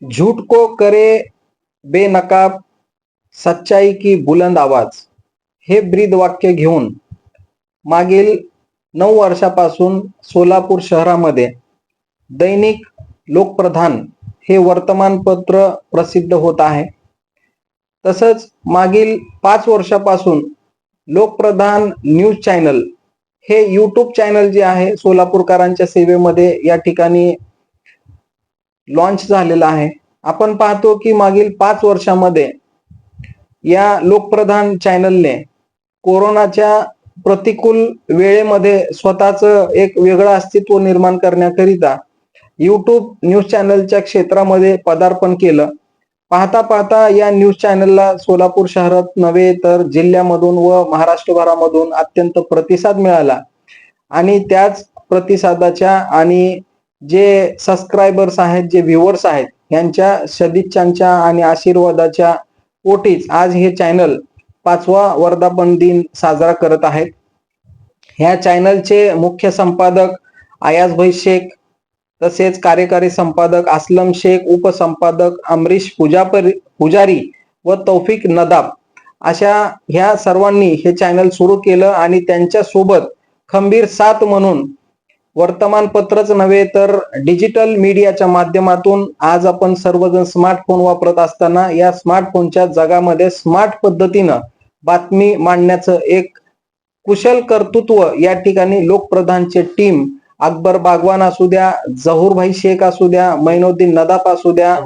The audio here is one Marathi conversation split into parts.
झूठ को करे बेनकाब, सच्चाई की बुलंद आवाज हे ब्रीद वाक्य घेऊन मागील 9 वर्षापासून सोलापूर शहरामध्ये दैनिक लोकप्रधान हे वर्तमानपत्र प्रसिद्ध होत आहे. तसंच मागील 5 वर्षापासून लोकप्रधान न्यूज चॅनल हे यूट्यूब चॅनल जे आहे सोलापूरकरांच्या सेवेमध्ये या ठिकाणी लॉन्च झालेला आहे. आपण पाहतो की मागील 5 वर्षामध्ये या लोकप्रधान चॅनलने कोरोनाच्या प्रतिकूल वेळेमध्ये स्वतःचं एक वेगळं अस्तित्व निर्माण करण्याकरिता यूट्यूब न्यूज चॅनलच्या क्षेत्रामध्ये पदार्पण केलं. पाहता पाहता या न्यूज चॅनलला सोलापूर शहरात नव्हे तर जिल्ह्यामधून व महाराष्ट्रभरामधून अत्यंत प्रतिसाद मिळाला आणि त्याच प्रतिसादाच्या आणि जे सबस्क्रायबर्स आहेत, जे व्ह्युअर्स आहेत, यांच्या सदिच्छांच्या आणि आशीर्वादाच्या पोटीच आज हे चॅनल 5वा वर्धापन दिन साजरा करत आहेत. ह्या चॅनलचे मुख्य संपादक अयाजभाई शेख, तसेच कार्यकारी संपादक असलम शेख, उपसंपादक अमरीश पुजारी व तौफिक नदाब अशा ह्या सर्वांनी हे चॅनल सुरू केलं आणि त्यांच्या सोबत खंबीर साथ म्हणून वर्तमानपत्रच नव्हे तर डिजिटल मीडियाच्या माध्यमातून आज आपण सर्वजण स्मार्टफोन वापरत असताना या स्मार्टफोनच्या जगामध्ये स्मार्ट पद्धतीनं बातमी मांडण्याचं एक कुशल कर्तृत्व या ठिकाणी लोकप्रधानचे टीम अकबर बागवान असू द्या, जहूरभाई शेख असू द्या, मैनुद्दीन नदाफ असू द्या,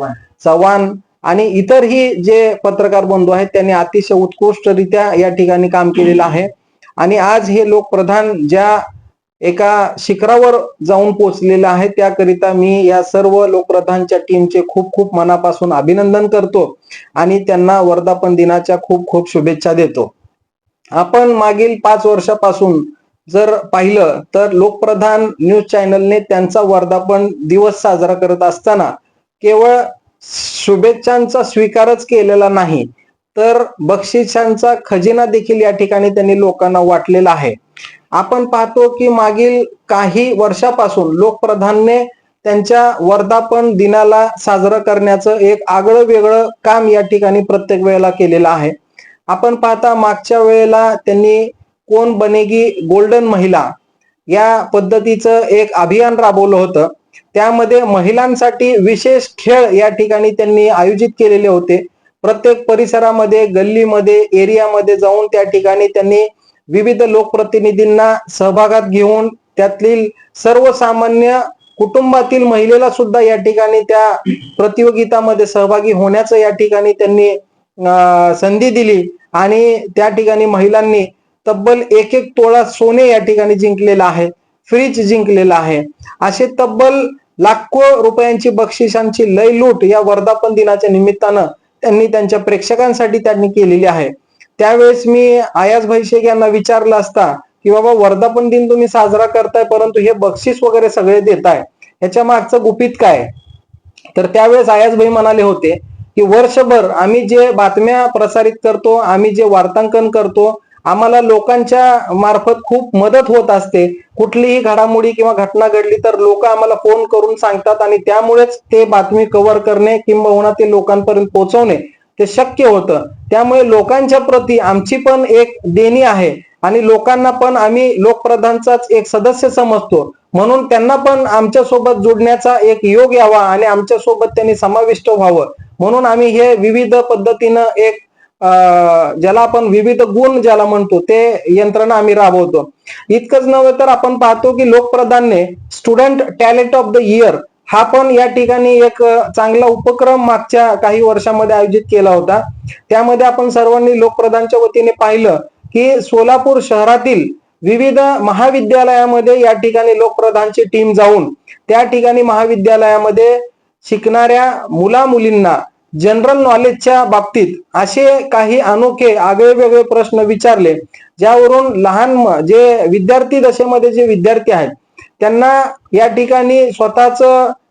चव्हाण आणि इतरही जे पत्रकार बंधू आहेत त्यांनी अतिशय उत्कृष्टरित्या या ठिकाणी काम केलेलं आहे. आणि आज हे लोकप्रधान ज्या एका शिखरावर जाऊन पोहोचलेलं आहे त्याकरिता मी या सर्व लोकप्रधानच्या टीमचे खूप खूप मनापासून अभिनंदन करतो आणि त्यांना वर्धापन दिनाच्या खूप खूप शुभेच्छा देतो. आपण मागील 5 वर्षापासून जर पाहिलं तर लोकप्रधान न्यूज चॅनलने त्यांचा वर्धापन दिवस साजरा करत असताना केवळ शुभेच्छांचा स्वीकारच केलेला नाही तर बक्षिसांचा खजिना देखील या ठिकाणी त्यांनी लोकांना वाटलेला आहे. आपण पाहतो की मागील काही वर्षापासून लोकप्रधानने त्यांच्या वर्धापन दिनाला साजरं करण्याचं एक आगळं वेगळं काम या ठिकाणी प्रत्येक वेळेला केलेलं आहे. आपण पाहता मागच्या वेळेला त्यांनी कोण बनेगी गोल्डन महिला या पद्धतीचं एक अभियान राबवलं होतं. त्यामध्ये महिलांसाठी विशेष खेळ या ठिकाणी त्यांनी आयोजित केलेले होते. प्रत्येक परिसरामध्ये, गल्लीमध्ये, एरियामध्ये जाऊन त्या ठिकाणी त्यांनी विविध लोकप्रतिनिधींना सहभागात घेऊन त्यातील सर्वसामान्य कुटुंबातील महिलेला सुद्धा या ठिकाणी त्या प्रतियोगितामध्ये सहभागी होण्याचं या ठिकाणी त्यांनी संधी दिली आणि त्या ठिकाणी महिलांनी तब्बल 1-1 तोळा सोने या ठिकाणी जिंकलेलं आहे, फ्रीज जिंकलेला आहे. असे तब्बल लाखो रुपयांची बक्षिसांची लयलूट या वर्धापन दिनाच्या निमित्तानं त्यांनी त्यांच्या प्रेक्षकांसाठी त्यांनी केलेली आहे. त्यावेळेस मी अयाजभाई शेख यांना विचारलं असता की बाबा वर्धापन दिन तुम्ही साजरा करताय परंतु हे बक्षीस वगैरे सगळे देताय, ह्याच्या मागचं गुपित काय? तर त्यावेळेस अयाजभाई म्हणाले होते की वर्षभर आम्ही जे बातम्या प्रसारित करतो, आम्ही जे वार्तांकन करतो, आम्हाला लोकांच्या मार्फत खूप मदत होत असते. कुठलीही घडामोडी किंवा घटना घडली तर लोक आम्हाला फोन करून सांगतात आणि त्यामुळेच ते बातमी कव्हर करणे किंबहुना ते लोकांपर्यंत पोहोचवणे ते शक्य होतं. त्यामुळे लोकांच्या प्रती आमची पण एक देणी आहे आणि लोकांना पण आम्ही लोकप्रधानचाच एक सदस्य समजतो, म्हणून त्यांना पण आमच्या सोबत जोडण्याचा एक योग यावा आणि आमच्या सोबत त्यांनी समाविष्ट व्हावं म्हणून आम्ही हे विविध पद्धतीनं एक ज्याला आपण विविध गुण ज्याला म्हणतो ते यंत्रणा आम्ही राबवतो. इतकंच नव्हे तर आपण पाहतो की लोकप्रधानने student talent of the year हा पण या ठिकाणी एक चांगला उपक्रम मागच्या काही वर्षामध्ये आयोजित केला होता. त्यामध्ये आपण सर्वांनी लोकप्रधानच्या वतीने पाहिलं की सोलापूर शहरातील विविध महाविद्यालयामध्ये या ठिकाणी लोकप्रधानची टीम जाऊन त्या ठिकाणी महाविद्यालयामध्ये शिकणाऱ्या मुला मुलींना जनरल नॉलेजच्या बाबतीत असे काही अनोखे आगळे वेगळे प्रश्न विचारले ज्यावरून लहान जे विद्यार्थी दशेमध्ये जे विद्यार्थी आहेत त्यांना या ठिकाणी स्वतःच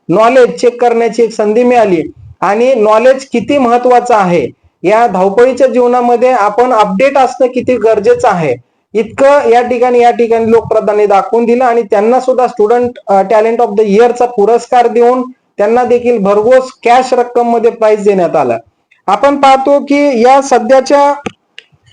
नॉलेज चेक करण्याची एक संधी मिळाली आणि नॉलेज किती महत्वाचं आहे, या धावपळीच्या जीवनामध्ये आपण अपडेट असणं किती गरजेचं आहे इतकं या ठिकाणी लोकप्रधानांनी दाखवून दिलं आणि त्यांना सुद्धा स्टुडंट टॅलेंट ऑफ द इयरचा पुरस्कार देऊन त्यांना देखील भरघोस कॅश रक्कम मध्ये प्राइज देण्यात आला. आपण पाहतो की या सध्याच्या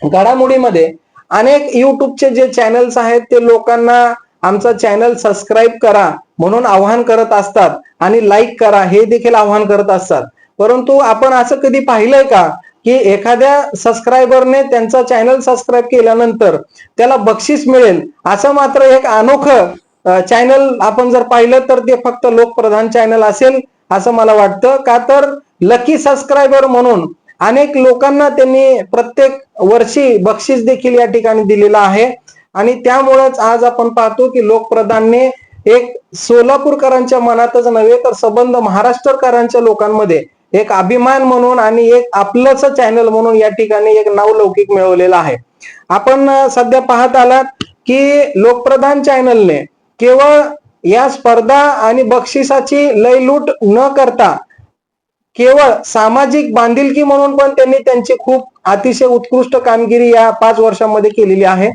घडामोडीमध्ये अनेक युट्यूबचे जे चॅनल्स आहेत ते लोकांना आमचा चॅनल सबस्क्राईब करा म्हणून आवाहन करत असतात आणि लाईक करा हे देखील आवाहन करत असतात. परंतु आपण असं कधी पाहिलंय का की एखाद्या सबस्क्रायबरने त्यांचा चॅनल सबस्क्राईब केल्यानंतर त्याला बक्षीस मिळेल असं मात्र एक अनोखं चॅनल आपण जर पाहिलं तर ते फक्त लोकप्रधान चॅनल असेल असं मला वाटतं. का तर लकी सबस्क्रायबर म्हणून अनेक लोकांना त्यांनी प्रत्येक वर्षी बक्षीस देखील या ठिकाणी दिलेलं आहे. आणि त्यामुळेच आज आपण पाहतो की लोकप्रधानने एक सोलापूरकरांच्या मनातच नव्हे तर संबंध महाराष्ट्रकरांच्या लोकांमध्ये एक अभिमान म्हणून आणि एक आपलंच चॅनल म्हणून या ठिकाणी एक नावलौकिक मिळवलेला आहे. आपण सध्या पाहत आलात की लोकप्रधान चॅनलने केवळ या स्पर्धा आणि बक्षिसाची लयलूट न करता केवळ सामाजिक बांधिलकी म्हणून पण त्यांनी त्यांची खूप अतिशय उत्कृष्ट कामगिरी या 5 वर्षांमध्ये केलेली आहे.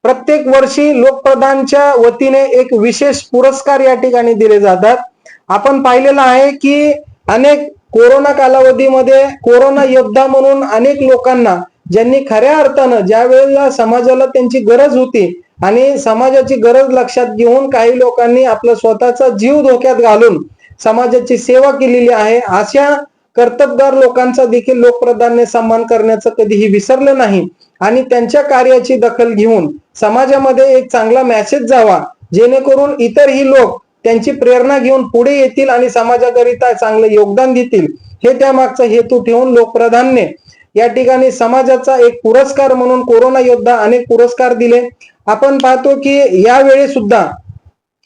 प्रत्येक वर्षी लोकप्रधानच्या वतीने एक विशेष पुरस्कार या ठिकाणी दिले जातात. आपण पाहिलेलं आहे की अनेक कोरोना कालावधीमध्ये कोरोना योद्धा म्हणून अनेक लोकांना ज्यांनी खऱ्या अर्थानं ज्या वेळेला समाजाला त्यांची गरज होती आणि समाजाची गरज लक्षात घेऊन काही लोकांनी आपला स्वतःचा जीव धोक्यात घालून समाजाची सेवा केलेली आहे. अशा कर्तबगार लोकांचा देखील लोकप्रधानने सन्मान करण्याचं कधीही विसरलं नाही आणि त्यांच्या कार्याची दखल घेऊन समाजामध्ये एक चांगला मेसेज जावा जेणेकरून इतरही लोक त्यांची प्रेरणा घेऊन पुढे येतील आणि समाजाकरिता चांगलं योगदान देतील. हे त्यामागचा हेतू ठेवून लोकप्रधानने या ठिकाणी समाजाचा एक पुरस्कार म्हणून कोरोना योद्धा अनेक पुरस्कार दिले. आपण पाहतो की यावेळी सुद्धा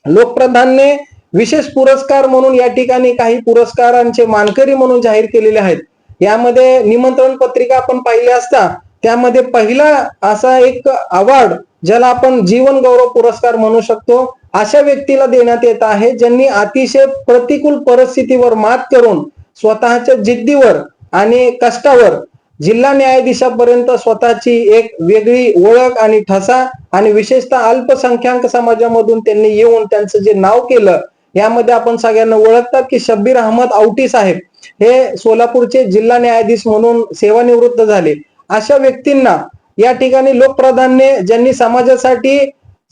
लोकप्रधानने विशेष पुरस्कार म्हणून या ठिकाणी काही पुरस्कारांचे मानकरी म्हणून जाहीर केलेले आहेत. यामध्ये निमंत्रण पत्रिका आपण पाहिली असता त्यामध्ये पहिला असा एक अवॉर्ड ज्याला आपण जीवन गौरव पुरस्कार म्हणू शकतो अशा व्यक्तीला देण्यात येत आहे ज्यांनी अतिशय प्रतिकूल परिस्थितीवर मात करून स्वतःच्या जिद्दीवर आणि कष्टावर जिल्हा न्यायाधीशापर्यंत स्वतःची एक वेगळी ओळख आणि ठसा आणि विशेषतः अल्पसंख्याक समाजामधून त्यांनी येऊन त्यांचं जे नाव केलं. यामध्ये आपण सगळ्यांना ओळखतात की शब्बीर अहमद औटी साहेब हे सोलापूरचे जिल्हा न्यायाधीश म्हणून सेवानिवृत्त झाले. अशा व्यक्तींना या ठिकाणी लोकप्रधानने ज्यांनी समाजासाठी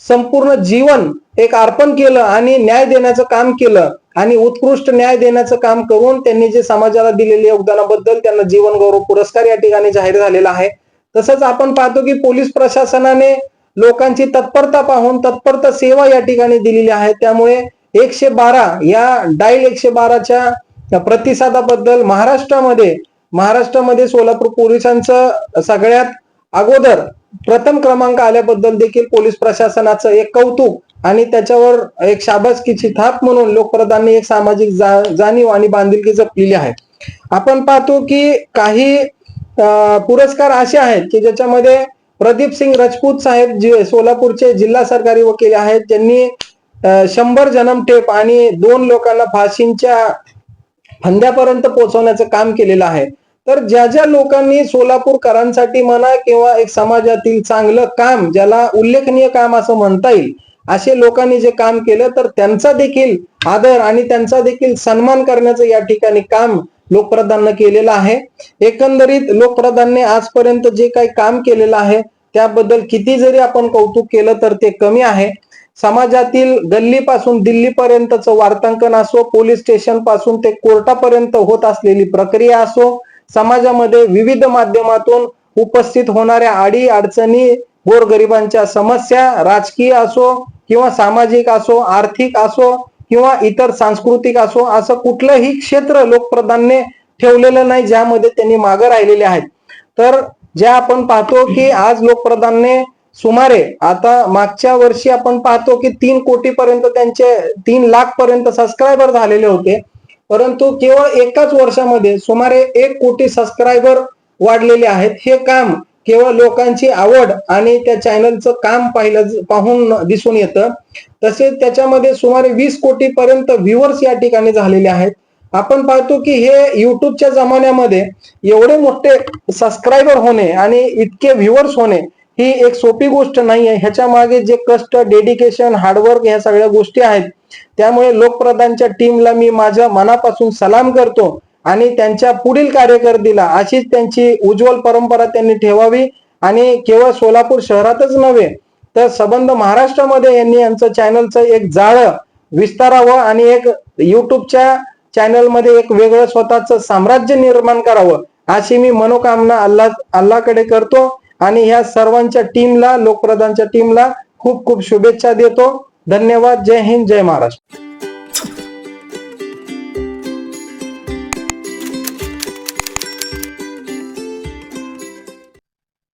संपूर्ण जीवन एक अर्पण केलं आणि न्याय देण्याचं काम केलं आणि उत्कृष्ट न्याय देण्याचं काम करून त्यांनी जे समाजाला दिलेल्या योगदानाबद्दल त्यांना जीवन गौरव पुरस्कार या ठिकाणी जाहीर झालेला आहे. तसंच आपण पाहतो की पोलीस प्रशासनाने लोकांची तत्परता पाहून तत्परता सेवा या ठिकाणी दिलेली आहे. त्यामुळे 112 या डायल 112च्या प्रतिसादाबद्दल महाराष्ट्रामध्ये सोलापूर पोलिसांचं सगळ्यात अगोदर प्रथम क्रमांक आल्याबद्दल देखील पोलीस प्रशासनाचं एक कौतुक आणि त्याच्यावर एक शाबासकीची थाप म्हणून लोकप्रधानने एक सामाजिक जाणीव आणि बांधिलकी जपलेली आहे. आपण पाहतो की काही पुरस्कार असे आहेत की ज्याच्यामध्ये प्रदीप सिंग राजपूत साहेब जे सोलापूरचे जिल्हा सरकारी वकील आहेत ज्यांनी 100 जन्मठेप आणि 2 लोकांना फाशींच्या फंद्यापर्यंत पोहोचवण्याचं काम केलेलं आहे. तर ज्या ज्या लोकांनी सोलापूरकरांसाठी म्हणा किंवा एक समाजातील चांगलं काम ज्याला उल्लेखनीय काम असं म्हणता येईल असे लोकांनी जे काम केलं तर त्यांचा देखील आदर आणि त्यांचा देखील सन्मान करण्याचं या ठिकाणी काम लोकप्रधानने केलेलं आहे. एकंदरीत लोकप्रधानने आजपर्यंत जे काही काम केलेलं आहे त्याबद्दल किती जरी आपण कौतुक केलं तर ते कमी आहे. समाजातील गल्लीपासून दिल्लीपर्यंतचं वार्तांकन असो, पोलीस स्टेशन पासून ते कोर्टापर्यंत होत असलेली प्रक्रिया असो, समाजामध्ये विविध माध्यमातून उपस्थित होणाऱ्या अडी अडचणी, गोरगरिबांच्या समस्या राजकीय असो किंवा सामाजिक असो, आर्थिक असो किंवा इतर सांस्कृतिक असो, असं कुठलंही क्षेत्र लोकप्रधानने ठेवलेलं नाही ज्यामध्ये त्यांनी मागे राहिलेले आहेत. तर ज्या आपण पाहतो की आज लोकप्रधानने सुमारे आता मागच्या वर्षी आपण पाहतो की 3 कोटी पर्यंत त्यांचे 3 लाख पर्यंत सबस्क्रायबर झालेले होते. परंतु केवळ एकाच वर्षामध्ये सुमारे 1 कोटी सबस्क्रायबर वाढलेले आहेत. हे काम केवळ लोकांची आवड आणि त्या चॅनलचं काम पाहून दिसून येतं. तसेच त्याच्यामध्ये सुमारे 20 कोटी पर्यंत व्ह्यूअर्स या ठिकाणी झालेले आहेत. आपण पाहतो की हे युट्यूबच्या जमान्यामध्ये एवढे मोठे सबस्क्रायबर होणे आणि इतके व्ह्यूअर्स होणे ही एक सोपी गोष्ट नाही आहे. ह्याच्या मागे जे कष्ट, डेडिकेशन, हार्डवर्क ह्या सगळ्या गोष्टी आहेत त्यामुळे लोकप्रधानच्या टीमला मी माझ्या मनापासून सलाम करतो आणि त्यांच्या पुढील कार्यकारिणीला अशीच त्यांची उज्ज्वल परंपरा त्यांनी ठेवावी आणि केवळ सोलापूर शहरातच नव्हे तर संबंध महाराष्ट्रामध्ये यांनी यांचं चॅनलचं एक जाळं विस्तारावं आणि एक युट्यूबच्या चॅनलमध्ये एक वेगळं स्वतःचं साम्राज्य निर्माण करावं अशी मी मनोकामना अल्लाकडे करतो आणि ह्या सर्वांच्या टीमला लोकप्रधानच्या टीमला खूप खूप शुभेच्छा देतो. धन्यवाद. जय हिंद, जय महाराष्ट्र.